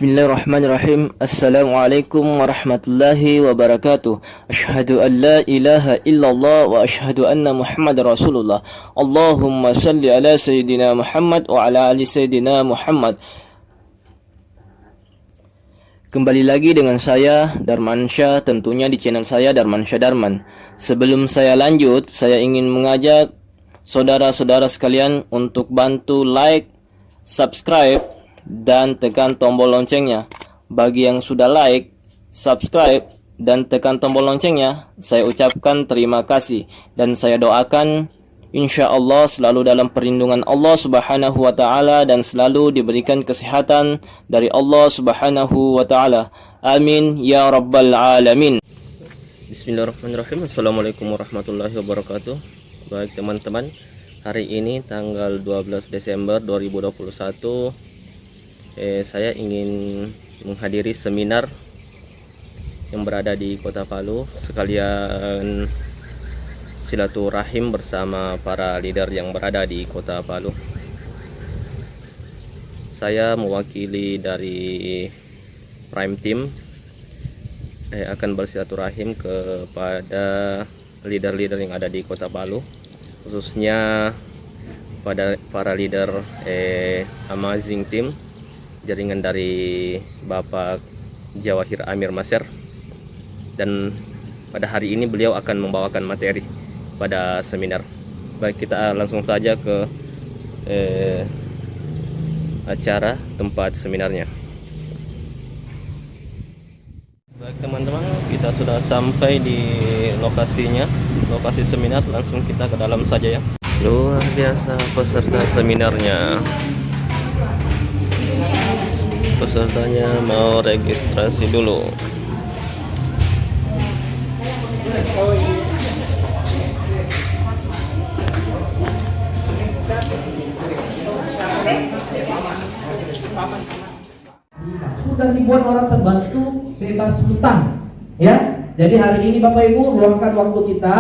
Bismillahirrahmanirrahim. Assalamualaikum warahmatullahi wabarakatuh. Asyhadu an la ilaha illallah wa asyhadu anna Muhammadar Rasulullah. Allahumma salli ala Sayyidina Muhammad wa ala ali Sayyidina Muhammad. Kembali lagi dengan saya Darmansyah, tentunya di channel saya Darmansyah Darman. Sebelum saya lanjut, saya ingin mengajak saudara-saudara sekalian untuk bantu like, subscribe, dan tekan tombol loncengnya. Bagi yang sudah like, subscribe, dan tekan tombol loncengnya, saya ucapkan terima kasih. Dan saya doakan insya Allah selalu dalam perlindungan Allah subhanahu wa ta'ala dan selalu diberikan kesehatan dari Allah subhanahu wa ta'ala. Amin ya rabbal alamin. Bismillahirrahmanirrahim. Assalamualaikum warahmatullahi wabarakatuh. Baik teman-teman, hari ini tanggal 12 Desember 2021, saya ingin menghadiri seminar yang berada di Kota Palu, sekalian silaturahim bersama para leader yang berada di Kota Palu. Saya mewakili dari Prime Team akan bersilaturahim kepada leader-leader yang ada di Kota Palu, khususnya pada para leader Amazing Team, jaringan dari Bapak Jawahir Amir Maser, dan pada hari ini beliau akan membawakan materi pada seminar. Baik, kita langsung saja ke acara tempat seminarnya. Baik teman-teman, kita sudah sampai di lokasinya, lokasi seminar. Langsung kita ke dalam saja ya. Luar biasa peserta seminarnya. Pesertanya mau registrasi dulu. Sudah ribuan orang terbantu bebas hutang, ya. Jadi hari ini Bapak Ibu luangkan waktu kita,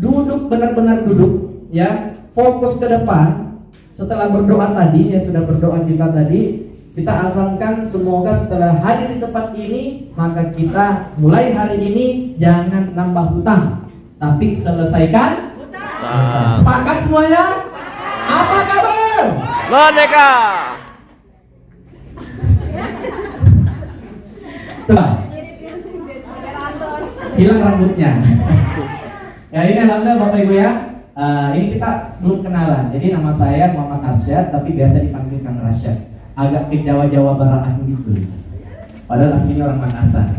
duduk, benar-benar duduk, ya, fokus ke depan. Setelah berdoa tadi, ya, sudah berdoa kita tadi, kita azamkan semoga setelah hadir di tempat ini, maka kita mulai hari ini jangan nambah hutang, tapi selesaikan hutang. Sepakat semuanya? Apa kabar? Merdeka! Tuh, hilang rambutnya. Ya, ini alhamdulillah Bapak Ibu ya. Ini kita belum kenalan. Jadi nama saya Muhammad Arsyad, tapi biasa dipanggil Kang Rasyad. Agak ke Jawa-Jawa baraan gitu. Padahal aslinya orang Makassar.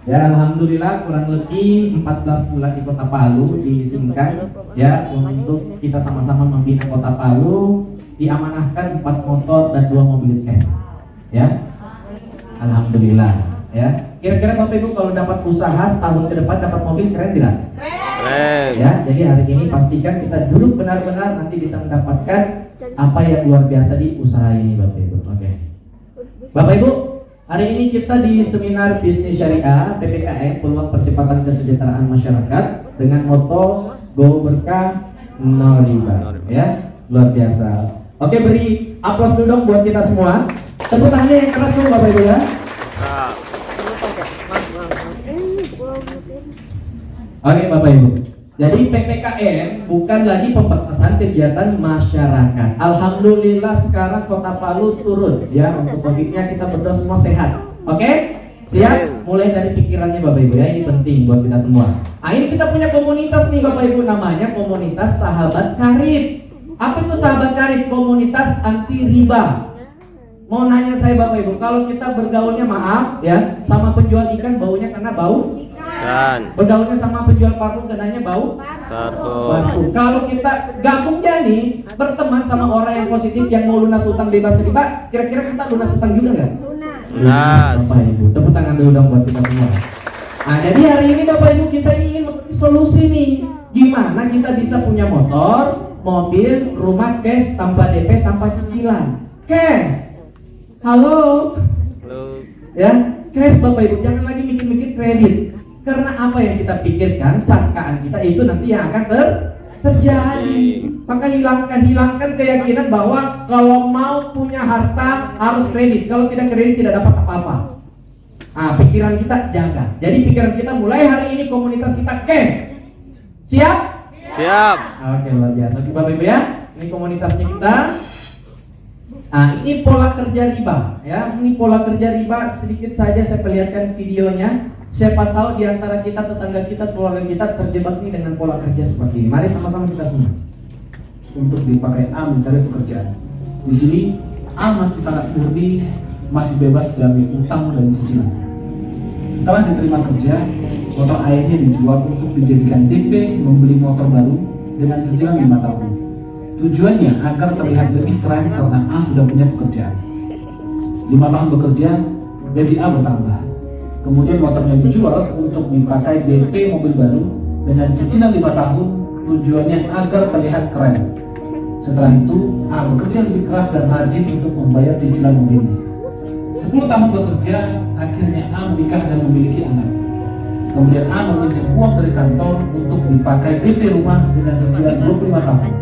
Ya, alhamdulillah kurang lebih 14 bulan di Kota Palu diizinkan ya untuk kita sama-sama membina Kota Palu, diamanahkan 4 motor dan 2 mobil cash. Ya. Alhamdulillah ya. Kira-kira Bapak Ibu kalau dapat usaha setahun ke depan dapat mobil, keren tidak? Keren. Ya, jadi hari ini pastikan kita duduk benar-benar nanti bisa mendapatkan apa yang luar biasa di usaha ini Bapak Ibu. Oke. Bapak Ibu, hari ini kita di seminar bisnis syariah PPKM, peluang percepatan kesejahteraan masyarakat, dengan moto Go Berkah No Riba. Ya, luar biasa. Oke, beri aplaus dulu dong buat kita semua. Tepuk tangannya yang keras dulu Bapak Ibu ya. Oke Bapak Ibu, jadi PPKM bukan lagi pembatasan kegiatan masyarakat. Alhamdulillah sekarang Kota Palu turun ya, untuk COVID-nya kita berdoa semua sehat. Oke? Siap? Mulai dari pikirannya Bapak Ibu ya, ini penting buat kita semua. Nah, ini kita punya komunitas nih Bapak Ibu, namanya komunitas Sahabat Karib. Apa itu Sahabat Karib? Komunitas anti riba. Mau nanya saya Bapak Ibu, kalau kita bergaulnya maaf ya, sama penjual ikan baunya kena bau ikan. Bergaulnya sama penjual parfum kenanya bau parfum. Kalau kita gabungnya nih, berteman sama orang yang positif yang mau lunas utang bebas riba, kira-kira kita lunas utang juga nggak? Lunas. Bapak Ibu, tepuk tangan dulu dong buat kita semua. Nah, jadi hari ini Bapak Ibu kita ingin solusi nih, gimana kita bisa punya motor, mobil, rumah cash tanpa DP, tanpa cicilan. Cash. Halo. Ya, cash Bapak Ibu, jangan lagi mikir-mikir kredit. Karena apa yang kita pikirkan, sangkaan kita itu nanti yang akan terjadi. Maka hilangkan keyakinan bahwa kalau mau punya harta harus kredit. Kalau tidak kredit tidak dapat apa-apa. Pikiran kita jaga. Jadi pikiran kita mulai hari ini komunitas kita cash. Siap? Siap. Oke, luar biasa. Oke Bapak Ibu ya. Ini komunitasnya kita. Ini pola kerja riba ya. Ini pola kerja riba, sedikit saja saya perlihatkan videonya. Siapa tahu di antara kita, tetangga kita, keluarga kita terjebak nih dengan pola kerja seperti ini. Mari sama-sama kita semua. Untuk dipakai A mencari pekerjaan. Di sini A masih sangat murni, masih bebas dari utang dan cicilan. Setelah diterima kerja, motor ayahnya dijual untuk dijadikan DP membeli motor baru dengan cicilan 5 tahun. Tujuannya agar terlihat lebih keren karena A sudah punya pekerjaan. 5 tahun bekerja, gaji A bertambah. Kemudian motornya dijual untuk dipakai DP mobil baru dengan cicilan 5 tahun, tujuannya agar terlihat keren. Setelah itu, A bekerja lebih keras dan rajin untuk membayar cicilan mobilnya. 10 tahun bekerja, akhirnya A menikah dan memiliki anak. Kemudian A meminjam uang dari kantor untuk dipakai DP rumah dengan cicilan 25 tahun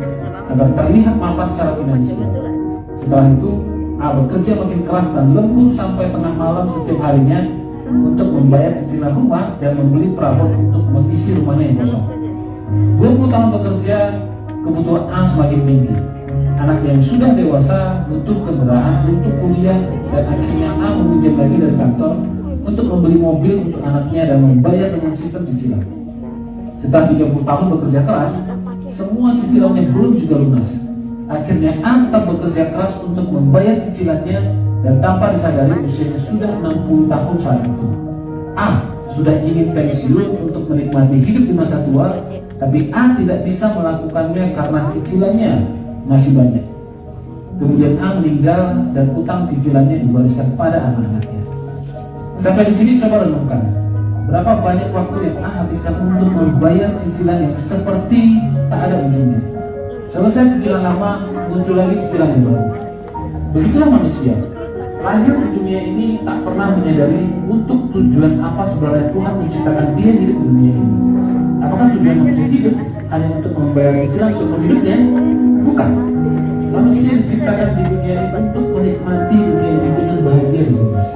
agar terlihat mapan secara finansial. Setelah itu, A bekerja makin keras dan lembur sampai tengah malam setiap harinya untuk membayar cicilan rumah dan membeli perabot untuk mengisi rumahnya yang kosong. 20 tahun bekerja, kebutuhan A semakin tinggi. Anak yang sudah dewasa butuh kendaraan untuk kuliah dan akhirnya A meminjam lagi dari kantor untuk membeli mobil untuk anaknya dan membayar dengan sistem cicilan. Setelah 30 tahun bekerja keras, semua cicilannya belum juga lunas. Akhirnya A tetap bekerja keras untuk membayar cicilannya dan tanpa disadari usianya sudah 60 tahun saat itu. A sudah ingin pensiun untuk menikmati hidup di masa tua, tapi A tidak bisa melakukannya karena cicilannya masih banyak. Kemudian A meninggal dan utang cicilannya diwariskan pada anak-anaknya. Sampai di sini coba renungkan, berapa banyak waktu yang A habiskan untuk membayar cicilan yang seperti tak ada ujungnya. Selesai cicilan lama, muncul lagi cicilan yang baru. Begitulah manusia. Lahir di dunia ini tak pernah menyadari untuk tujuan apa sebenarnya Tuhan menciptakan dia hidup di dunia ini. Apakah tujuan manusia hidup hanya untuk membayar cicilan seumur hidupnya? Bukan. Manusia diciptakan di dunia ini untuk menikmati dunia ini dengan bahagia dan bebas.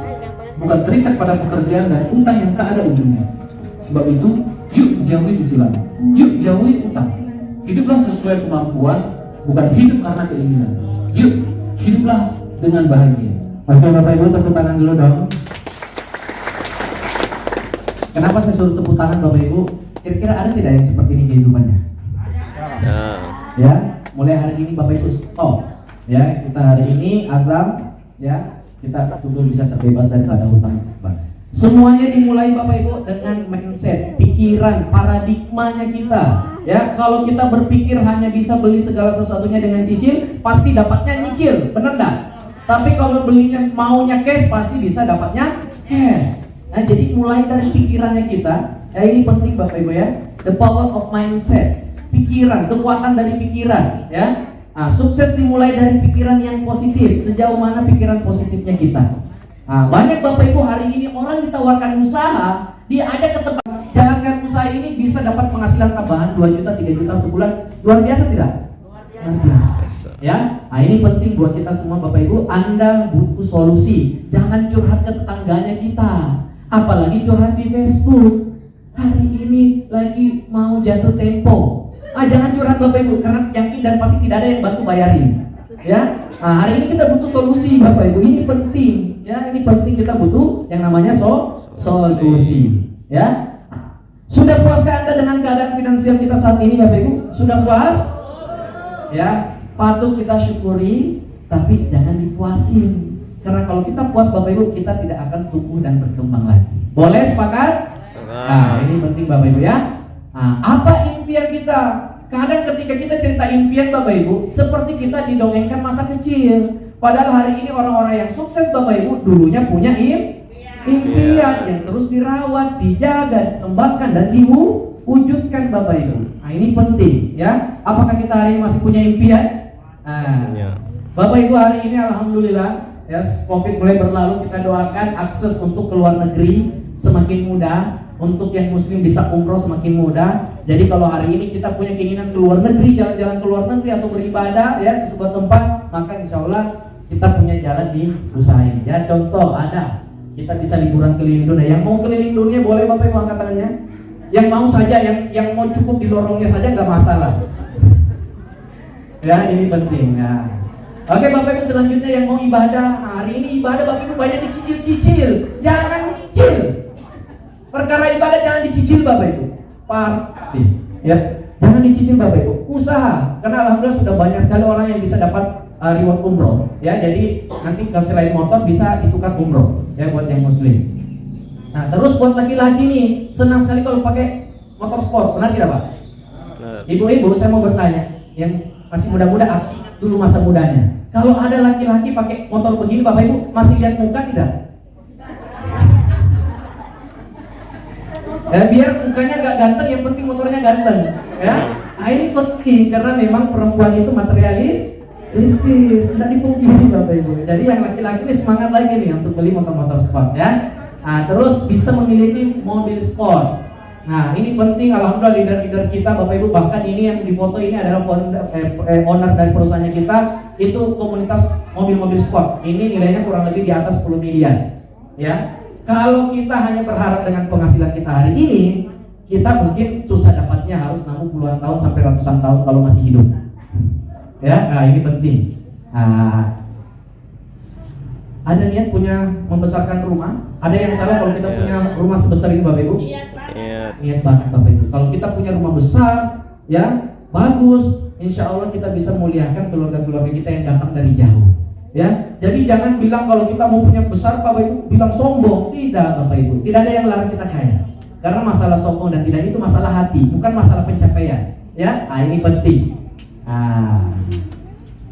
Bukan terikat pada pekerjaan dan utang yang tak ada ujungnya. Sebab itu, yuk jauhi cicilan, yuk jauhi utang. Hiduplah sesuai kemampuan, bukan hidup karena keinginan. Yuk, hiduplah dengan bahagia. Oke Bapak Ibu, tepuk tangan dulu dong. Kenapa saya suruh tepuk tangan Bapak Ibu? Kira-kira ada tidak yang seperti ini kehidupannya? Ya, mulai hari ini Bapak Ibu stop. Ya, kita hari ini azam, ya, kita betul bisa terbebas daripada hutang. Semuanya dimulai Bapak Ibu dengan mindset, pikiran, paradigmanya kita. Ya, kalau kita berpikir hanya bisa beli segala sesuatunya dengan cicil, pasti dapatnya nyicil, benar enggak? Tapi kalau belinya maunya cash, pasti bisa dapatnya cash. Nah, jadi mulai dari pikirannya kita. Ya, ini penting Bapak Ibu ya. The power of mindset. Pikiran, kekuatan dari pikiran, ya. Nah, sukses dimulai dari pikiran yang positif. Sejauh mana pikiran positifnya kita? Nah, banyak Bapak Ibu hari ini orang ditawarkan usaha, dia ada ke tempat jalankan usaha ini bisa dapat penghasilan tambahan 2 juta, 3 juta sebulan. Luar biasa tidak? Luar biasa. Ya, nah ini penting buat kita semua Bapak Ibu. Anda butuh solusi. Jangan curhat ke tetangganya kita, apalagi curhat di Facebook. Hari ini lagi mau jatuh tempo. Jangan curhat Bapak Ibu, karena yakin dan pasti tidak ada yang bantu bayarin. Ya, nah, hari ini kita butuh solusi Bapak Ibu. Ini penting. Ya, ini penting, kita butuh yang namanya solusi. Ya, sudah puaskah Anda dengan keadaan finansial kita saat ini Bapak Ibu? Sudah puas? Ya, patut kita syukuri, tapi jangan dipuasin. Karena kalau kita puas Bapak Ibu, kita tidak akan tumbuh dan berkembang lagi. Boleh sepakat? Nah, ini penting Bapak Ibu ya. Nah, apa impian kita? Kadang ketika kita cerita impian Bapak Ibu, seperti kita didongengkan masa kecil. Padahal hari ini orang-orang yang sukses Bapak Ibu dulunya punya impian yang terus dirawat, dijaga, dikembangkan dan diwujudkan Bapak Ibu. Nah, ini penting ya. Apakah kita hari ini masih punya impian? Nah, Bapak Ibu, hari ini alhamdulillah ya, Covid mulai berlalu, kita doakan akses untuk ke luar negeri semakin mudah. Untuk yang muslim bisa umroh semakin mudah. Jadi kalau hari ini kita punya keinginan ke luar negeri, jalan-jalan ke luar negeri atau beribadah ya ke sebuah tempat, maka insya Allah kita punya jalan di usaha ini. Ya contoh ada, kita bisa liburan keliling dunia. Yang mau keliling dunia boleh Bapak Ibu angkat tangannya. Yang mau saja, yang mau cukup di lorongnya saja nggak masalah. Ya ini penting. Ya. Oke Bapak Ibu, selanjutnya yang mau ibadah, hari ini ibadah Bapak Ibu banyak dicicil-cicil, jangan cicil. Perkara ibadah jangan dicicil Bapak Ibu. Ya, jangan dicicil Bapak Ibu. Usaha, karena alhamdulillah sudah banyak sekali orang yang bisa dapat reward umroh. Ya, jadi nanti kalau selain motor bisa ditukar umroh. Ya, buat yang muslim. Nah, terus buat laki-laki nih, senang sekali kalau pakai motor sport. Benar tidak Pak? Ibu-ibu, saya mau bertanya, yang masih muda-muda, ingat dulu masa mudanya. Kalau ada laki-laki pakai motor begini, Bapak Ibu masih lihat muka tidak? Ya, biar mukanya nggak ganteng, yang penting motornya ganteng. Ya, nah, ini penting karena memang perempuan itu materialistis, tidak dipungkiri Bapak Ibu. Jadi yang laki-laki ini semangat lagi nih untuk beli motor-motor sport ya. Nah, terus bisa memiliki mobil sport. Nah, ini penting. Alhamdulillah leader-leader kita Bapak Ibu, bahkan ini yang difoto ini adalah owner dari perusahaannya kita, itu komunitas mobil-mobil sport. Ini nilainya kurang lebih di atas 10 miliar. Ya. Kalau kita hanya berharap dengan penghasilan kita hari ini, kita mungkin susah dapatnya, harus nabung puluhan tahun sampai ratusan tahun kalau masih hidup. Ya, nah ini penting. Nah, ada niat punya membesarkan rumah? Ada yang salah kalau kita punya rumah sebesar ini Bapak Ibu? Niat banget Bapak Ibu. Kalau kita punya rumah besar, ya bagus, insya Allah kita bisa muliakan keluarga-keluarga kita yang datang dari jauh. Ya, jadi jangan bilang kalau kita mau punya besar Bapak Ibu bilang sombong. Tidak Bapak Ibu, tidak ada yang larang kita kaya. Karena masalah sombong dan tidak itu masalah hati, bukan masalah pencapaian. Ya, nah ini penting. Nah,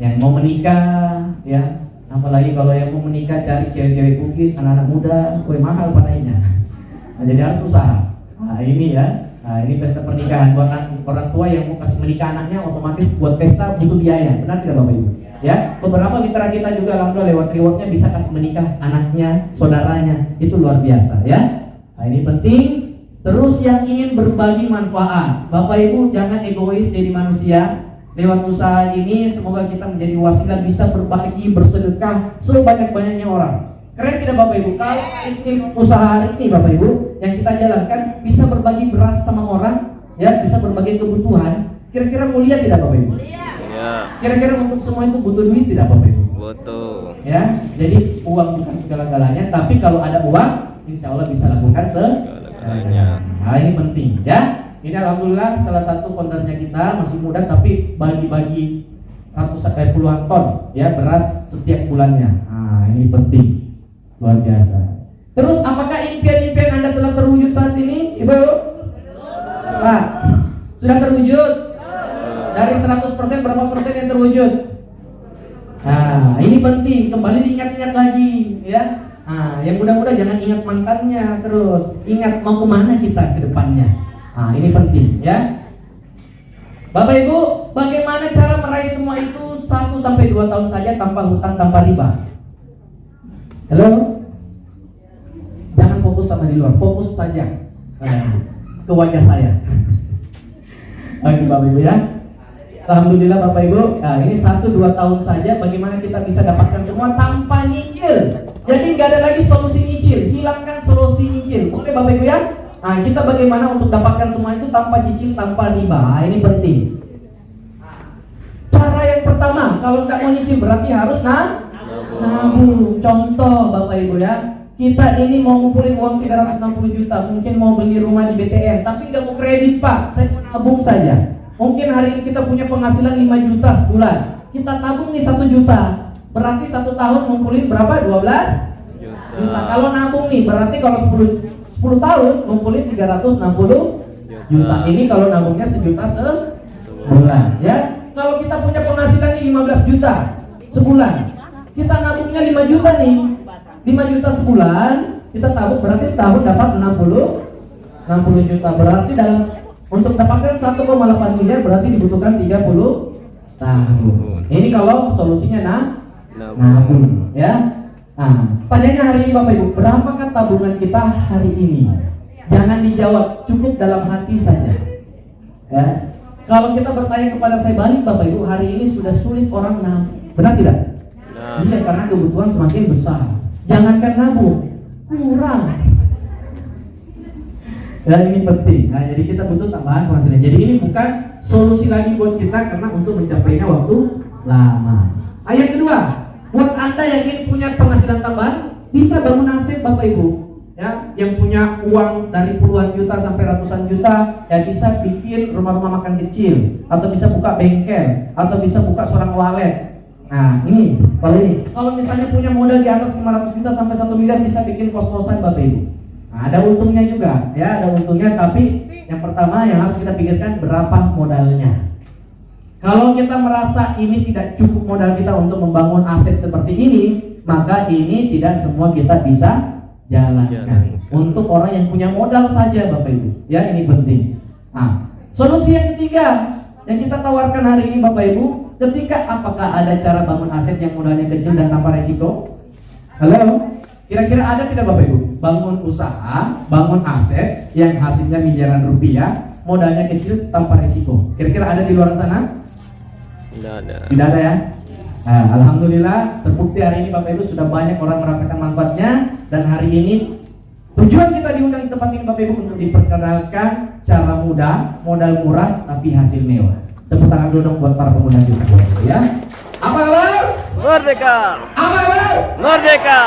yang mau menikah, ya, apalagi kalau yang mau menikah cari cewek-cewek bugis, anak-anak muda, kue mahal padanya. Nah, jadi harus usaha. Nah ini ya, nah ini pesta pernikahan buat orang tua yang mau kasih menikah anaknya, otomatis buat pesta butuh biaya. Benar tidak Bapak Ibu? Ya, beberapa mitra kita juga alhamdulillah lewat rewardnya bisa kasih menikah anaknya, saudaranya, itu luar biasa ya. Nah ini penting. Terus yang ingin berbagi manfaat, Bapak Ibu jangan egois jadi manusia. Lewat usaha ini semoga kita menjadi wasilah bisa berbagi, bersedekah sebanyak-banyaknya orang. Keren tidak Bapak Ibu? Kalau ini usaha hari ini Bapak Ibu yang kita jalankan bisa berbagi beras sama orang, ya bisa berbagi kebutuhan. Kira-kira mulia tidak Bapak Ibu? Kira-kira untuk semua itu butuh duit tidak Bapak Ibu? Butuh. Ya, jadi uang bukan segala-galanya, tapi kalau ada uang, insya Allah bisa lakukan segala-galanya. Nah ini penting ya. Ini alhamdulillah salah satu foundernya kita masih muda tapi bagi-bagi puluhan ton ya beras setiap bulannya. Nah ini penting, luar biasa. Terus apakah impian-impian Anda telah terwujud saat ini, Ibu? Nah, sudah terwujud? Dari 100% berapa persen yang terwujud? Nah, ini penting, kembali diingat-ingat lagi ya. Nah, yang muda-muda jangan ingat mantannya terus, ingat mau kemana kita ke depannya. Nah, ini penting ya. Bapak Ibu, bagaimana cara meraih semua itu 1-2 tahun saja tanpa hutang, tanpa riba? Halo? Jangan fokus sama di luar, fokus saja ke wajah saya. Oke Bapak Ibu ya. Alhamdulillah Bapak Ibu, nah ini 1-2 tahun saja bagaimana kita bisa dapatkan semua tanpa nyicil. Jadi nggak ada lagi solusi nyicil, hilangkan solusi nyicil. Boleh Bapak Ibu ya? Nah kita bagaimana untuk dapatkan semua itu tanpa cicil, tanpa riba. Nah, ini penting. Cara yang pertama, kalau nggak mau nyicil berarti harus nabung. Contoh Bapak Ibu ya, kita ini mau ngumpulin uang 360 juta, mungkin mau beli rumah di BTN, tapi nggak mau kredit Pak, saya mau nabung saja. Mungkin hari ini kita punya penghasilan 5 juta sebulan, kita tabung nih 1 juta, berarti 1 tahun ngumpulin berapa? 12 juta. Kalau nabung nih, berarti kalau 10 tahun ngumpulin 360 juta. Ini kalau nabungnya 1 juta sebulan ya. Kalau kita punya penghasilan nih 15 juta sebulan, kita nabungnya 5 juta nih, 5 juta sebulan, kita tabung berarti setahun dapat 60 juta. Berarti dalam untuk dapatkan 1,8 miliar berarti dibutuhkan 30 tahun. Ini kalau solusinya nabung ya. Nah, pertanyaannya hari ini Bapak Ibu, berapakah tabungan kita hari ini? Jangan dijawab, cukup dalam hati saja. Ya. Kalau kita bertanya kepada saya balik Bapak Ibu, hari ini sudah sulit orang nabung. Benar tidak? Iya, karena kebutuhan semakin besar. Jangankan nabung, kurang. Ya, ini penting. Nah, jadi kita butuh tambahan penghasilan. Jadi ini bukan solusi lagi buat kita karena untuk mencapainya waktu lama. Yang kedua, buat Anda yang ingin punya penghasilan tambahan, bisa bangun aset Bapak Ibu. Ya, yang punya uang dari puluhan juta sampai ratusan juta, ya bisa bikin rumah-rumah makan kecil, atau bisa buka bengkel, atau bisa buka seorang walet. Nah, ini, kalau misalnya punya modal di atas 500 juta sampai 1 miliar, bisa bikin kos-kosan Bapak Ibu. Nah, ada untungnya juga, ya, ada untungnya. Tapi yang pertama yang harus kita pikirkan berapa modalnya. Kalau kita merasa ini tidak cukup modal kita untuk membangun aset seperti ini, maka ini tidak semua kita bisa jalankan. Untuk orang yang punya modal saja Bapak Ibu, ya, ini penting. Nah, solusi yang ketiga yang kita tawarkan hari ini Bapak Ibu, ketika apakah ada cara bangun aset yang modalnya kecil dan tanpa resiko? Halo? Kira-kira ada tidak Bapak Ibu? Bangun usaha, bangun aset yang hasilnya miliaran rupiah, modalnya kecil tanpa resiko. Kira-kira ada di luar sana? Tidak ada. Tidak ada ya? Nah, alhamdulillah terbukti hari ini Bapak Ibu sudah banyak orang merasakan manfaatnya. Dan hari ini tujuan kita diundang di tempat ini Bapak Ibu untuk diperkenalkan cara mudah, modal murah tapi hasil mewah. Tepuk tangan dulu dong buat para pemuda juga ya. Apa kabar? Merdeka! Apa kabar? Merdeka!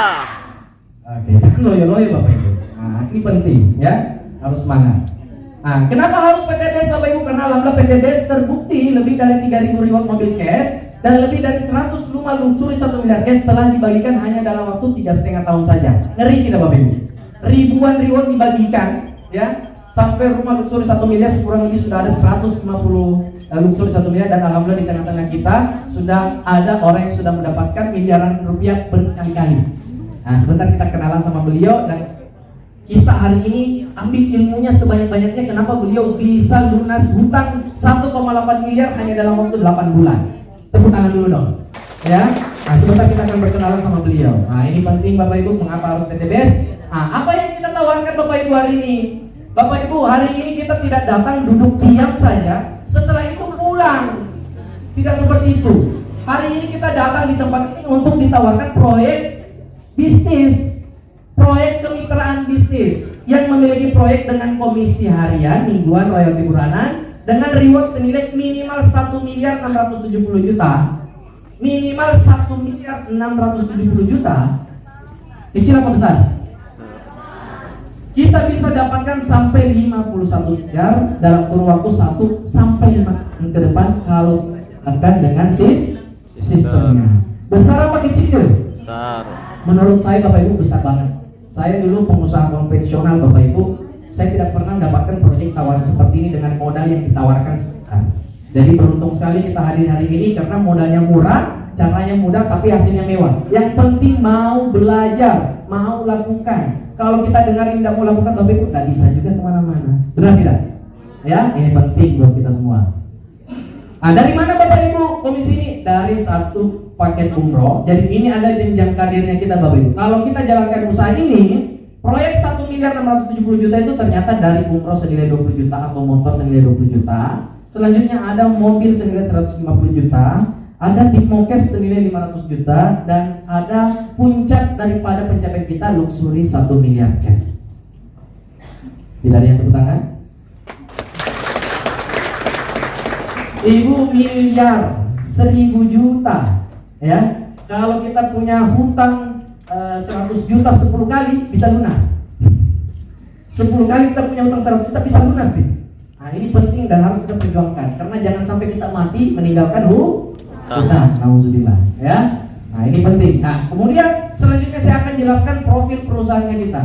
Oke, loyo-loyo Bapak Ibu. Nah, ini penting ya, harus semangat. Nah, kenapa harus PTBS Bapak Ibu? Karena alhamdulillah PTBS terbukti lebih dari 3.000 reward mobil cash dan lebih dari 100 rumah luxury 1 miliar cash telah dibagikan hanya dalam waktu 3,5 tahun saja. Ngeri tidak Bapak Ibu? Ribuan reward dibagikan ya, sampai rumah luxury 1 miliar kurang lebih sudah ada 150 luxury 1 miliar. Dan alhamdulillah di tengah-tengah kita sudah ada orang yang sudah mendapatkan miliaran rupiah berkali-kali. Nah, sebentar kita kenalan sama beliau dan kita hari ini ambil ilmunya sebanyak-banyaknya. Kenapa beliau bisa lunas hutang 1,8 miliar hanya dalam waktu 8 bulan. Tepuk tangan dulu dong ya. Nah, sebentar kita akan berkenalan sama beliau. Nah, ini penting Bapak Ibu, mengapa harus PTBS. Nah, apa yang kita tawarkan Bapak Ibu hari ini? Bapak Ibu, hari ini kita tidak datang duduk diam saja, setelah itu pulang. Tidak seperti itu. Hari ini kita datang di tempat ini untuk ditawarkan proyek bisnis, proyek kemitraan bisnis yang memiliki proyek dengan komisi harian, mingguan, royalti bulanan dengan reward senilai minimal 1 miliar 670 juta. Minimal 1 miliar 670 juta. Kecil apa besar? Kita bisa dapatkan sampai 51 miliar dalam kurun waktu 1 sampai 5 tahun ke depan kalau akan dengan sistemnya. Besar apa kecil? Besar. Menurut saya Bapak Ibu besar banget. Saya dulu pengusaha konvensional Bapak Ibu, saya tidak pernah mendapatkan proyek tawaran seperti ini dengan modal yang ditawarkan sekarang. Jadi beruntung sekali kita hadir hari ini karena modalnya murah, caranya mudah tapi hasilnya mewah. Yang penting mau belajar, mau lakukan. Kalau kita dengar tidak mau lakukan Bapak Ibu, tidak bisa juga kemana-mana. Benar tidak? Ya, ini penting buat kita semua. Nah, dari mana Bapak Ibu komisi ini? Dari satu paket umroh. Jadi ini ada jenjang karirnya kita Bapak Ibu. Kalau kita jalankan usaha ini, proyek 1 miliar 670 juta itu ternyata dari umroh senilai 20 juta atau motor senilai 20 juta. Selanjutnya ada mobil senilai 150 juta, ada Bitmokes senilai 500 juta, dan ada puncak daripada pencapaian kita luxury 1 miliar cash. Tidak ada yang tepuk tangan? Ibu, miliar 1.000 juta ya. Kalau kita punya hutang 100 juta 10 kali bisa lunas. 10 kali kita punya hutang 100 juta bisa lunas nih. Nah, ini penting dan harus kita perjuangkan karena jangan sampai kita mati meninggalkan hutang. Nauzubillah ya. Nah, ini penting. Nah, kemudian selanjutnya saya akan jelaskan profil perusahaannya kita.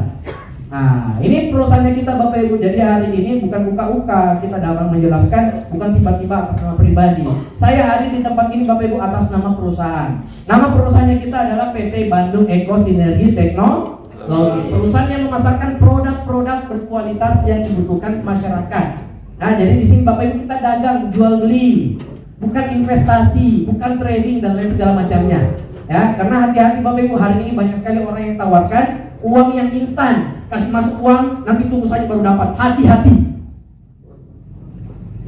Nah, ini perusahaannya kita Bapak Ibu. Jadi hari ini bukan buka-buka, kita dapat menjelaskan, bukan tiba-tiba atas nama pribadi. Saya hadir di tempat ini Bapak Ibu atas nama perusahaan. Nama perusahaannya kita adalah PT Bandung Eko Sinergi Teknologi. Perusahaan yang memasarkan produk-produk berkualitas yang dibutuhkan masyarakat. Nah, jadi di sini Bapak Ibu kita dagang, jual beli, bukan investasi, bukan trading dan lain segala macamnya. Ya, karena hati-hati Bapak Ibu, hari ini banyak sekali orang yang tawarkan uang yang instan, kasih masuk uang, nanti tunggu saja baru dapat. Hati-hati.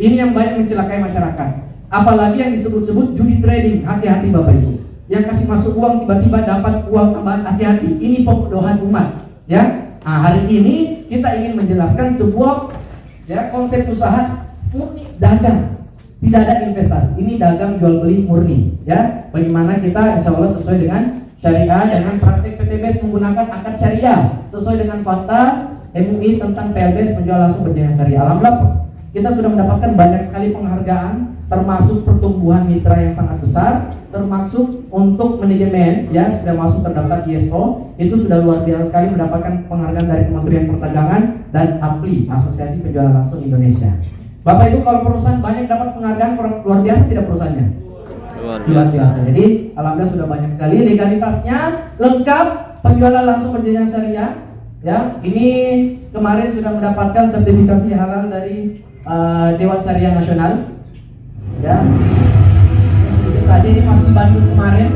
Ini yang banyak mencelakai masyarakat. Apalagi yang disebut-sebut judi trading. Hati-hati Bapak Ibu. Yang kasih masuk uang tiba-tiba dapat uang tambahan, hati-hati. Ini pembodohan umat. Ya. Nah, hari ini kita ingin menjelaskan sebuah konsep usaha murni dagang. Tidak ada investasi. Ini dagang jual beli murni. Ya. Bagaimana kita insya Allah sesuai dengan syariah dengan praktek PTBS menggunakan akad syariah sesuai dengan fakta MUI tentang PLBS penjual langsung berjenjang syariah. Alhamdulillah kita sudah mendapatkan banyak sekali penghargaan, termasuk pertumbuhan mitra yang sangat besar, termasuk untuk manajemen ya sudah masuk terdaftar ISO, itu sudah luar biasa sekali mendapatkan penghargaan dari Kementerian Perdagangan dan APLI, Asosiasi Penjualan Langsung Indonesia. Bapak Ibu, kalau perusahaan banyak dapat penghargaan, luar biasa tidak perusahaannya? Luar biasa. Jadi alhamdulillah sudah banyak sekali, legalitasnya lengkap, penjualan langsung berjenjang syariah. Ya, ini kemarin sudah mendapatkan sertifikasi halal dari Dewan Syariah Nasional. Ya, sedikit saja ini pasti Bandung kemarin,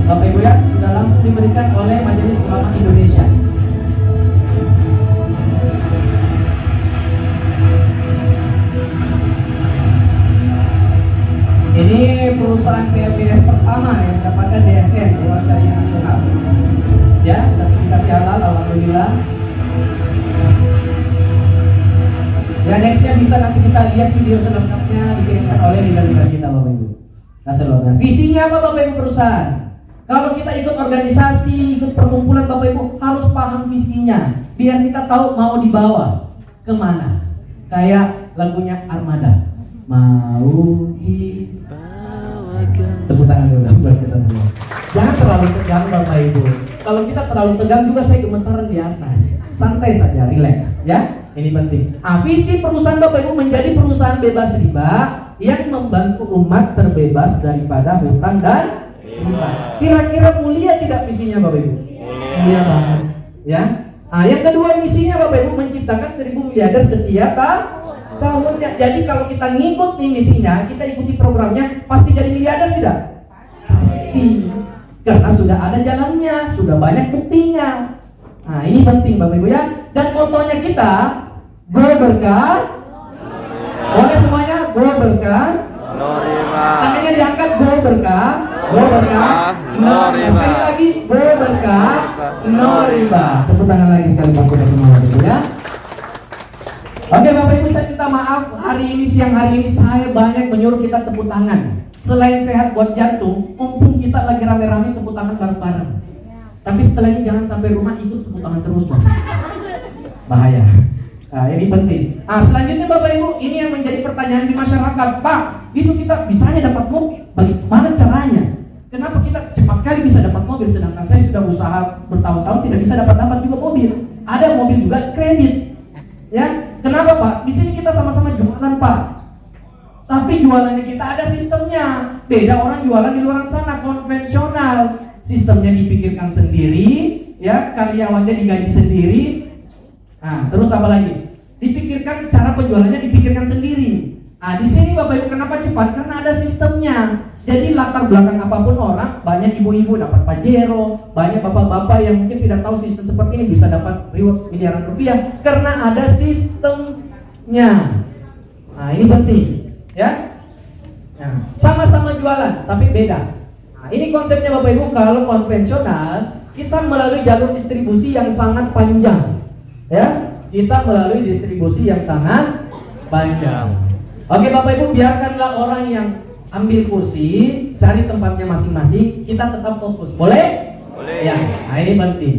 Bapak Ibu ya, sudah langsung diberikan oleh Majelis Ulama Indonesia. Ini perusahaan PLBS pertama yang mendapatkan DSN, Dewan Syariah Nasional. Ya, sertifikasi halal, alhamdulillah. Ya, nextnya bisa nanti kita lihat video selengkapnya dikirimkan oleh leader-leader kita Bapak Ibu. Nah, visinya apa Bapak Ibu perusahaan? Kalau kita ikut organisasi, ikut perkumpulan Bapak Ibu harus paham visinya, biar kita tahu mau dibawa kemana. Kayak lagunya Armada, mau dibawakan. Tepuk tangan dulu buat kita semua. Jangan terlalu tegang Bapak Ibu. Kalau kita terlalu tegang juga saya gemetaran di atas. Santai saja, relax ya. Ini penting. Visi perusahaan Bapak Ibu menjadi perusahaan bebas riba yang membantu umat terbebas daripada hutang dan riba. Kira-kira mulia tidak misinya Bapak Ibu? Mulia banget. Ya. Yang kedua misinya Bapak Ibu menciptakan 1000 miliarder setiap tahunnya. Jadi kalau kita ngikut nih misinya, kita ikuti programnya, pasti jadi miliarder tidak? Pasti. Karena sudah ada jalannya, sudah banyak buktinya. Nah, ini penting Bapak Ibu ya. Dan contohnya kita go berkah. Boleh semuanya go berkah. No riba. Tangannya diangkat go berkah. Go berkah. No riba. Sekali lagi go berkah. No riba. Tepuk tangan lagi sekali buat kita semua Bapak Ibu ya. Oke Bapak Ibu, saya minta maaf siang hari ini saya banyak menyuruh kita tepuk tangan. Selain sehat buat jantung, mumpung kita lagi rame-rame tepuk tangan bareng-bareng. Tapi setelah ini jangan sampai rumah ikut tepuk tangan terus Bapak. Bahaya. Nah, ini penting. Selanjutnya Bapak Ibu, ini yang menjadi pertanyaan di masyarakat. Pak, itu kita bisanya dapat mobil, bagaimana caranya? Kenapa kita cepat sekali bisa dapat mobil, sedangkan saya sudah usaha bertahun-tahun tidak bisa dapat juga mobil. Ada mobil juga kredit. Ya, kenapa Pak? Di sini kita sama-sama jualan Pak. Tapi jualannya kita ada sistemnya. Beda orang jualan di luar sana konvensional. Sistemnya dipikirkan sendiri, ya, karyawannya digaji sendiri. Nah, terus apa lagi? Dipikirkan cara penjualannya dipikirkan sendiri. Di sini Bapak Ibu kenapa cepat? Karena ada sistemnya. Jadi latar belakang apapun orang, banyak ibu-ibu dapat Pajero, banyak bapak-bapak yang mungkin tidak tahu sistem seperti ini bisa dapat reward miliaran rupiah karena ada sistemnya. Nah, ini penting, ya. Nah, sama-sama jualan, tapi beda. Nah, ini konsepnya Bapak Ibu. Kalau konvensional, kita melalui jalur distribusi yang sangat panjang, ya. Kita melalui distribusi yang sangat panjang. Oke Bapak Ibu, biarkanlah orang yang ambil kursi, cari tempatnya masing-masing, kita tetap fokus. Boleh? Boleh. Ya, nah ini penting.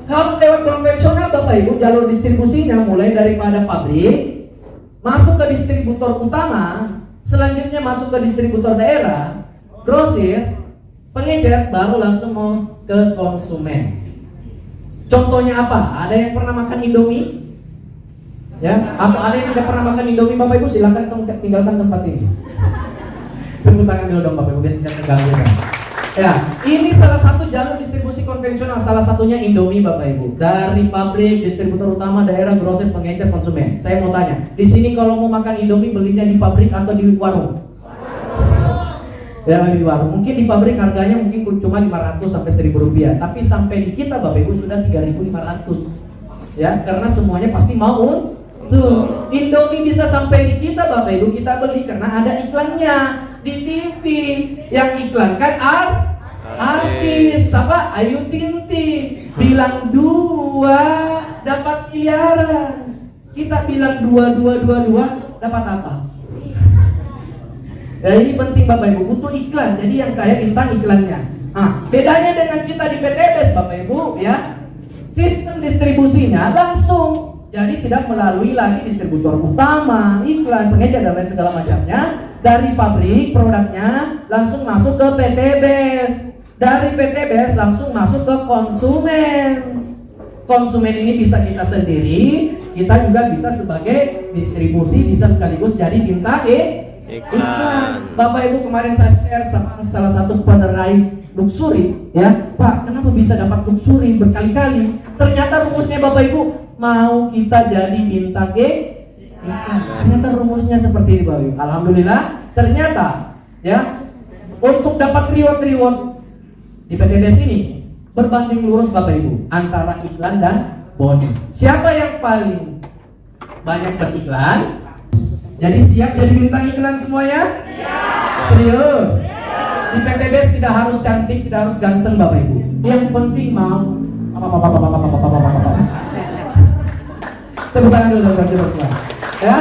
Kalau lewat konvensional Bapak Ibu, jalur distribusinya mulai daripada pabrik, masuk ke distributor utama, selanjutnya masuk ke distributor daerah, grosir, pengecer, baru langsung mau ke konsumen. Contohnya apa? Ada yang pernah makan Indomie? Ya, atau ada yang tidak pernah makan Indomie Bapak Ibu, silakan tinggalkan tempat ini. Tepuk tangan dulu dong Bapak Ibu, biar tidak terganggu kan. Ya, ini salah satu jalur distribusi konvensional, salah satunya Indomie Bapak Ibu. Dari pabrik, distributor utama, daerah, grosir, pengecer, konsumen. Saya mau tanya, di sini kalau mau makan Indomie belinya di pabrik atau di warung? Ya, di warung. Mungkin di pabrik harganya mungkin cuma 500 sampai 1000 rupiah, tapi sampai di kita Bapak Ibu sudah 3500. Ya, karena semuanya pasti mau Tuh, Indomie bisa sampai di kita Bapak Ibu, kita beli karena ada iklannya di TV. Yang iklankan artis apa? Ayu Ting Ting. Bilang 2 dapat miliaran. Kita bilang 2 dapat apa? Ya ini penting Bapak Ibu, butuh iklan. Jadi yang kaya bintang iklannya. Bedanya dengan kita di PTBS Bapak Ibu ya, sistem distribusinya langsung. Jadi tidak melalui lagi distributor utama, iklan, pengejar dan lain segala macamnya. Dari pabrik produknya langsung masuk ke PTBS. Dari PTBS langsung masuk ke konsumen. Konsumen ini bisa kita sendiri, kita juga bisa sebagai distribusi, bisa sekaligus jadi bintang iklan. Bapak Ibu kemarin saya share sama salah satu penerai luxury ya, Pak, kenapa bisa dapat luxury berkali-kali? Ternyata rumusnya Bapak Ibu, mau kita jadi bintang iklan. Ternyata rumusnya seperti ini Bapak Ibu. Alhamdulillah, ternyata ya untuk dapat reward di PTBS ini berbanding lurus Bapak Ibu antara iklan dan bonus. Siapa yang paling banyak beriklan? Jadi siap jadi bintang iklan semuanya? Siap. Serius? Di PTBS tidak harus cantik, tidak harus ganteng Bapak Ibu. Yang penting mau. Tepuk tangan dulu buat kita semua. Ya?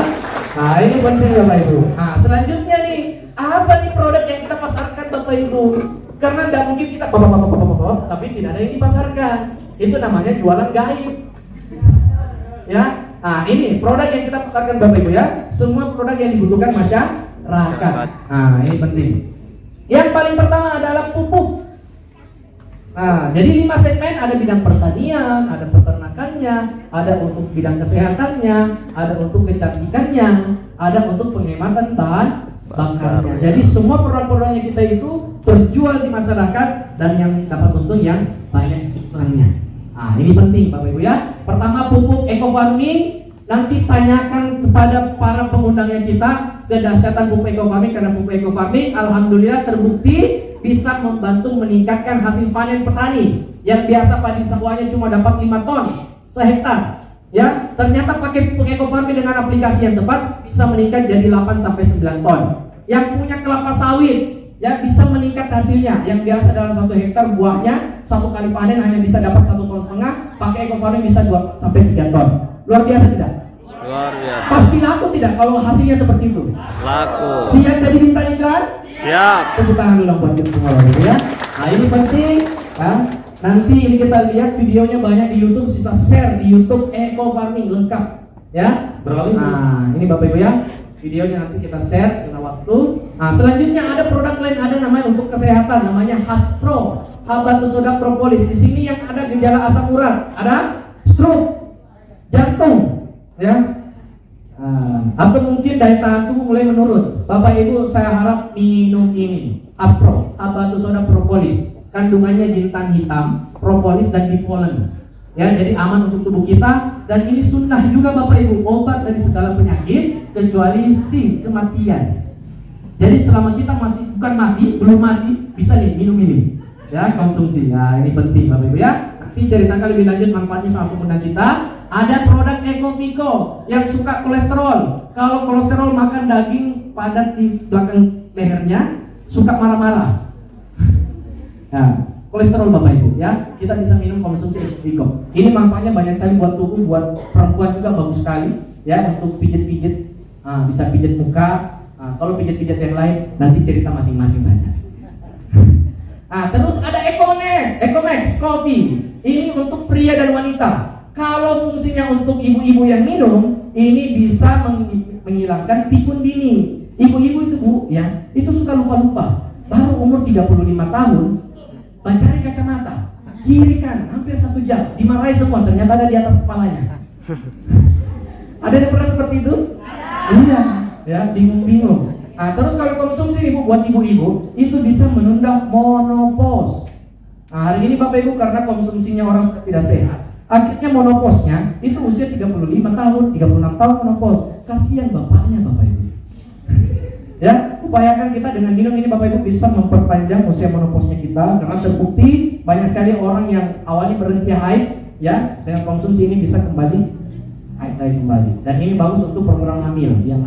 Nah ini penting Bapak Ibu. Nah selanjutnya nih, apa nih produk yang kita pasarkan Bapak Ibu? Karena tidak mungkin kita tapi tidak ada yang dipasarkan. Itu namanya jualan gaib. Ya? Nah ini produk yang kita pasarkan Bapak Ibu ya. Semua produk yang dibutuhkan masyarakat. Nah ini penting. Yang paling pertama adalah pupuk. Nah jadi 5 segmen, ada bidang pertanian, ada peternakannya, ada untuk bidang kesehatannya, ada untuk kecantikannya, ada untuk penghematan bahan bakarnya. Jadi semua produk-produknya kita itu terjual di masyarakat dan yang dapat untung yang banyak iklannya. Nah ini penting Bapak Ibu ya. Pertama pupuk eco farming. Nanti tanyakan kepada para pengundangnya kita kedahsyatan pupuk eco farming, karena pupuk eco farming alhamdulillah terbukti bisa membantu meningkatkan hasil panen petani yang biasa padi sawahnya cuma dapat 5 ton sehektar. Ya, ternyata pakai pupuk eco farming dengan aplikasi yang tepat bisa meningkat jadi 8 sampai 9 ton. Yang punya kelapa sawit ya bisa meningkat hasilnya. Yang biasa dalam 1 hektar buahnya 1 kali panen hanya bisa dapat 1,5 ton, pakai eco farming bisa 2 sampai 3 ton. Luar biasa tidak? Luar biasa. Pasti laku tidak kalau hasilnya seperti itu? Laku. Siap jadi bintang iklan? Siap. Tepuk tangan dulu buat kita semua ya. Nah ini penting kan? Nanti ini kita lihat videonya banyak di YouTube, sisa share di YouTube eco farming lengkap ya. Nah ini Bapak Ibu ya, videonya nanti kita share dengan waktu. Nah selanjutnya ada produk lain, ada namanya untuk kesehatan, namanya Haspro, Habatus Soda Propolis. Di sini yang ada gejala asam urat, ada stroke, jantung, ya. Atau mungkin daya tahan tubuh mulai menurun. Bapak Ibu saya harap minum ini Haspro, Habatus Soda Propolis. Kandungannya jintan hitam, propolis dan bipolen. Ya, jadi aman untuk tubuh kita dan ini sunnah juga Bapak Ibu, obat dari segala penyakit kecuali kematian. Jadi selama kita masih bukan mati, belum mati, bisa nih minum ini. Ya, konsumsi. Nah, ini penting Bapak Ibu ya. Nanti ceritakan lebih lanjut manfaatnya sama pengguna kita. Ada produk Ecoviko yang suka kolesterol. Kalau kolesterol makan daging padat di belakang lehernya, suka marah-marah. Nah, kolesterol Bapak Ibu ya, kita bisa minum konsumsi Ecoviko. Ini manfaatnya banyak sekali buat tubuh, buat perempuan juga bagus sekali ya, untuk pijit-pijit. Bisa pijit muka. Kalau pijit-pijit yang lain nanti cerita masing-masing saja. Terus ada Ecomax Coffee. Ini untuk pria dan wanita. Kalau fungsinya untuk ibu-ibu yang minum, ini bisa menghilangkan pikun dini. Ibu-ibu itu Bu, ya, itu suka lupa-lupa. Baru umur 35 tahun, mencari kacamata, kiri kanan, hampir 1 jam, dimarahi semua, ternyata ada di atas kepalanya. Ada yang pernah seperti itu? Iya, ya, bingung-bingung. Terus kalau konsumsi ibu buat ibu-ibu, itu bisa menunda menopause. Hari ini Bapak Ibu karena konsumsinya orang sudah tidak sehat, akhirnya menopausnya itu usia 35 tahun, 36 tahun menopause. Kasihan bapaknya Bapak Ibu. Ya, upayakan kita dengan minum ini Bapak Ibu bisa memperpanjang usia menopausnya kita, karena terbukti banyak sekali orang yang awalnya berhenti haid ya, dengan konsumsi ini bisa kembali lagi kembali. Dan ini bagus untuk program hamil yang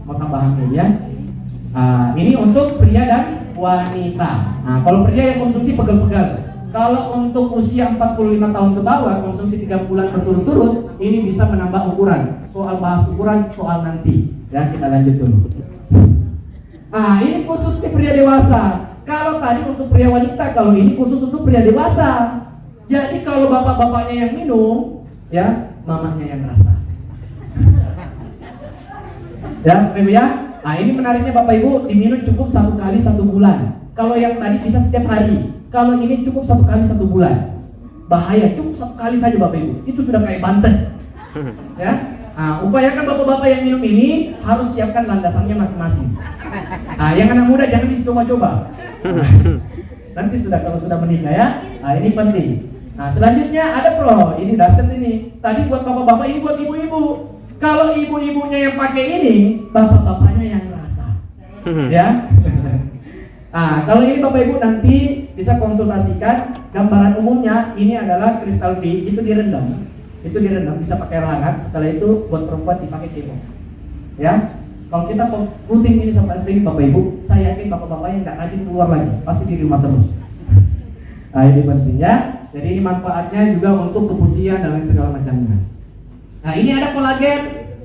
mau tambah hamil ya. Ini untuk pria dan wanita. Nah, kalau pria yang konsumsi pegal-pegal. Kalau untuk usia 45 tahun ke bawah, konsumsi 3 bulan berturut-turut, ini bisa menambah ukuran. Soal bahas ukuran, soal nanti. Ya, kita lanjut dulu. Ini khusus di pria dewasa. Kalau tadi untuk pria wanita, kalau ini khusus untuk pria dewasa. Jadi kalau bapak-bapaknya yang minum, ya, mamanya yang rasa. Ya, Bapak Ibu ya. Ini menariknya Bapak Ibu, diminum cukup 1 kali 1 bulan. Kalau yang tadi bisa setiap hari. Kalau ini cukup 1 kali 1 bulan. Bahaya, cukup 1 kali saja Bapak Ibu. Itu sudah kayak Banten. Ya. Upayakan bapak-bapak yang minum ini harus siapkan landasannya masing-masing. Yang anak muda jangan dicoba-coba. Nanti kalau sudah menikah ya. Ini penting. Selanjutnya ada pro. Ini dasar ini. Tadi buat bapak-bapak, ini buat ibu-ibu. Kalau ibu-ibunya yang pakai ini, bapak-bapaknya yang rasa. Ya. Kalau ini Bapak Ibu nanti bisa konsultasikan gambaran umumnya. Ini adalah kristal V, itu direndam. Itu direndam, bisa pakai hangat. Setelah itu buat perempuan dipakai kemo. Ya. Kalau kita rutin ini sampai ini Bapak Ibu, saya yakin bapak-bapak yang nggak rajin keluar lagi, pasti di rumah terus. Ini penting ya. Jadi ini manfaatnya juga untuk keputihan dan lain segala macamnya. Ini ada kolagen,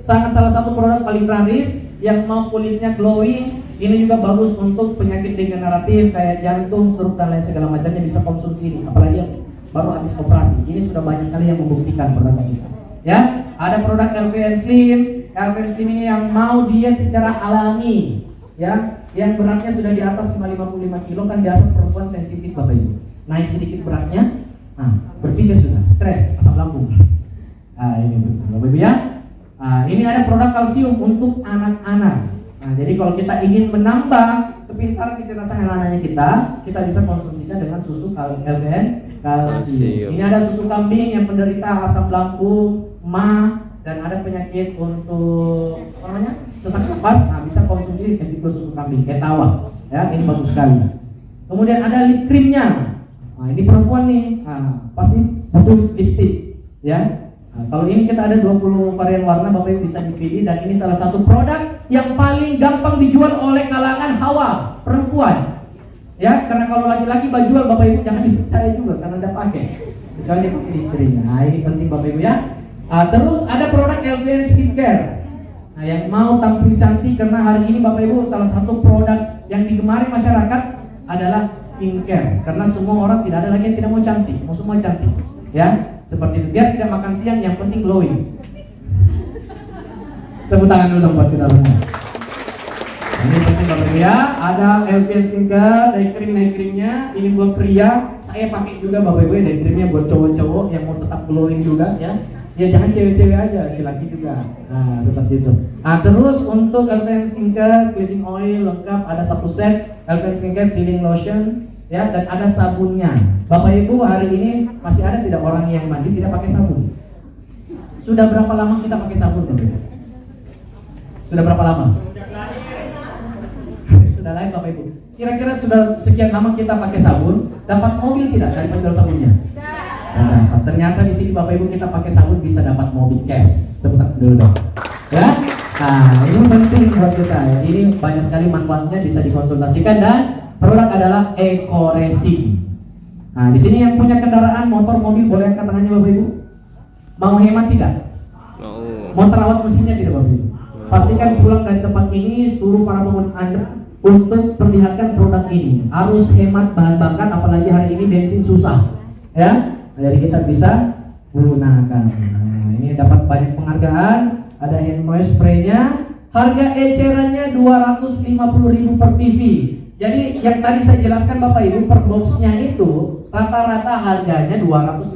salah satu produk paling laris yang mau kulitnya glowing. Ini juga bagus untuk penyakit degeneratif kayak jantung, stroke dan lain segala macamnya, bisa konsumsi ini. Apalagi yang baru habis operasi. Ini sudah banyak sekali yang membuktikan produk kita. Ya, ada produk LVN Slim. LVN Slim ini yang mau diet secara alami, ya, yang beratnya sudah di atas 55 kilo, kan biasa perempuan sensitif Bapak Ibu. Naik sedikit beratnya, berpikir sudah stres, asam lambung. Ini Bapak Ibu ya. Ini ada produk kalsium untuk anak-anak. Jadi kalau kita ingin menambah kepintaran kecerdasan anak-anaknya kita bisa konsumsikan dengan susu LVN kalsium. Ini ada susu kambing yang penderita asam lambung, MA, dan ada penyakit untuk sesak nafas, bisa konsumsi susu kambing, etawa. Ya, ini bagus sekali. Kemudian ada lip creamnya. Ini perempuan nih, pasti butuh lipstick, ya. Kalau ini kita ada 20 varian warna, Bapak Ibu bisa dipilih, dan ini salah satu produk yang paling gampang dijual oleh kalangan hawa perempuan. Ya, karena kalau laki-laki jual Bapak Ibu jangan dipercaya juga karena Anda pakai. Kecuali pakai istrinya. Ini penting Bapak Ibu ya. Terus ada produk LVN Skincare. Yang mau tampil cantik, karena hari ini Bapak Ibu salah satu produk yang digemari masyarakat adalah skincare. Karena semua orang tidak ada lagi yang tidak mau cantik, mau semua cantik. Ya. Seperti itu, biar tidak makan siang, yang penting glowing. Tepuk tangan dulu dong buat kita semua. Ini penting Bapak Ibu ya. Ada LVN Skincare, day creamnya. Ini buat pria. Saya pakai juga Bapak Ibu, day creamnya buat cowok-cowok yang mau tetap glowing juga ya. Ya jangan cewek-cewek aja, laki-laki juga. Seperti itu. Terus untuk LVN Skincare, cleansing oil lengkap, ada 1 set. LVN Skincare peeling lotion. Ya, dan ada sabunnya. Bapak Ibu, hari ini masih ada tidak orang yang mandi tidak pakai sabun? Sudah berapa lama kita pakai sabun, Bapak Ibu? Sudah berapa lama? Sudah lahir Bapak Ibu. Kira-kira sudah sekian lama kita pakai sabun, dapat mobil tidak dari penjual sabunnya? Dapat. Ternyata di sini Bapak Ibu kita pakai sabun bisa dapat mobil cash. Tepuk tangan dulu dong. Ya. Ini penting buat kita. Ini banyak sekali manfaatnya, bisa dikonsultasikan, dan produk adalah Eco Racing. Di sini yang punya kendaraan motor, mobil, boleh angkat tangannya Bapak Ibu. Mau hemat tidak? Mau terawat mesinnya tidak Bapak Ibu? Pastikan pulang dari tempat ini, suruh para pengguna Anda untuk perlihatkan produk ini. Harus hemat bahan bakar, apalagi hari ini bensin susah. Ya, jadi kita bisa gunakan. Ini dapat banyak penghargaan. Ada hand moist spray-nya. Harga ecerannya 250.000 per PV. Jadi yang tadi saya jelaskan Bapak Ibu, per boxnya itu rata-rata harganya 250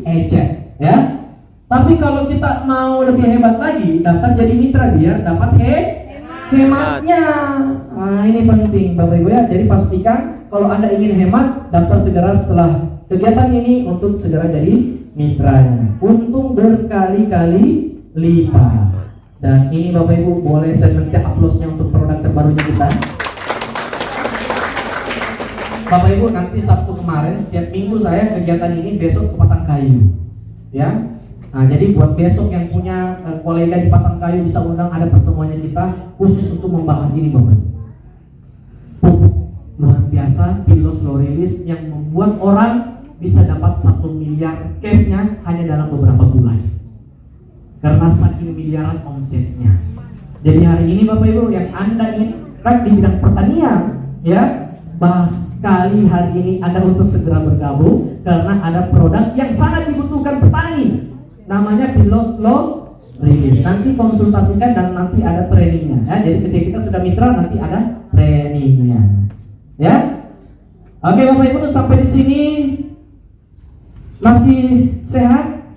ecer, ya. Tapi kalau kita mau lebih hebat lagi, daftar jadi mitra biar dapat hematnya. Ini penting Bapak Ibu ya. Jadi pastikan kalau Anda ingin hemat, daftar segera setelah kegiatan ini untuk segera jadi mitranya. Untung berkali-kali lipat. Dan ini Bapak Ibu boleh saya minta aplausnya untuk produk terbarunya kita. Bapak Ibu, nanti Sabtu kemarin setiap minggu saya kegiatan ini, besok ke Pasangkayu, ya. Nah, jadi buat besok yang punya kolega di Pasangkayu bisa undang, ada pertemuannya kita khusus untuk membahas ini Bapak. Pupuk luar biasa, Pilos Slow Release yang membuat orang bisa dapat 1 miliar cashnya hanya dalam beberapa bulan. Karena saking miliaran omsetnya. Jadi hari ini Bapak Ibu yang Anda ingin di bidang pertanian, ya, sekali hari ini Anda untuk segera bergabung karena ada produk yang sangat dibutuhkan petani. Namanya Pilos Slow Release. Nanti konsultasikan dan nanti ada trainingnya. Ya. Jadi ketika kita sudah mitra nanti ada trainingnya. Ya. Oke Bapak Ibu sampai di sini masih sehat?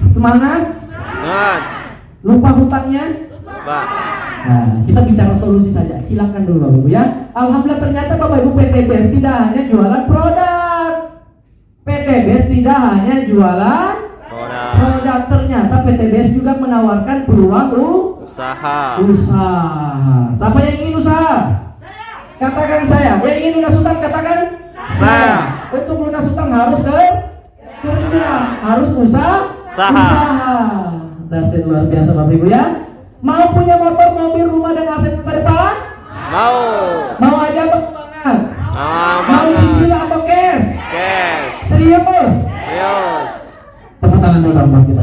Semangat? Semangat. Lupa hutangnya? Lupa. Nah, kita bicara solusi saja. Hilangkan dulu Bapak Ibu ya. Alhamdulillah ternyata Bapak Ibu PTBS tidak hanya jualan produk. PTBS tidak hanya jualan produk. Ternyata PTBS juga menawarkan peluang Usaha. Siapa yang ingin usaha? Katakan saya. Yang ingin lunas hutang katakan Saya. Untuk lunas hutang harus kerja, harus usaha. Dasar luar biasa Bapak Ibu ya. Mau punya motor, mobil, rumah dan aset masa depan? Mau. Mau aja atau keuangan? Mau Banget. cicil atau cash? Cash. Serius? Serius. Tepuk tangan dulu buat kita.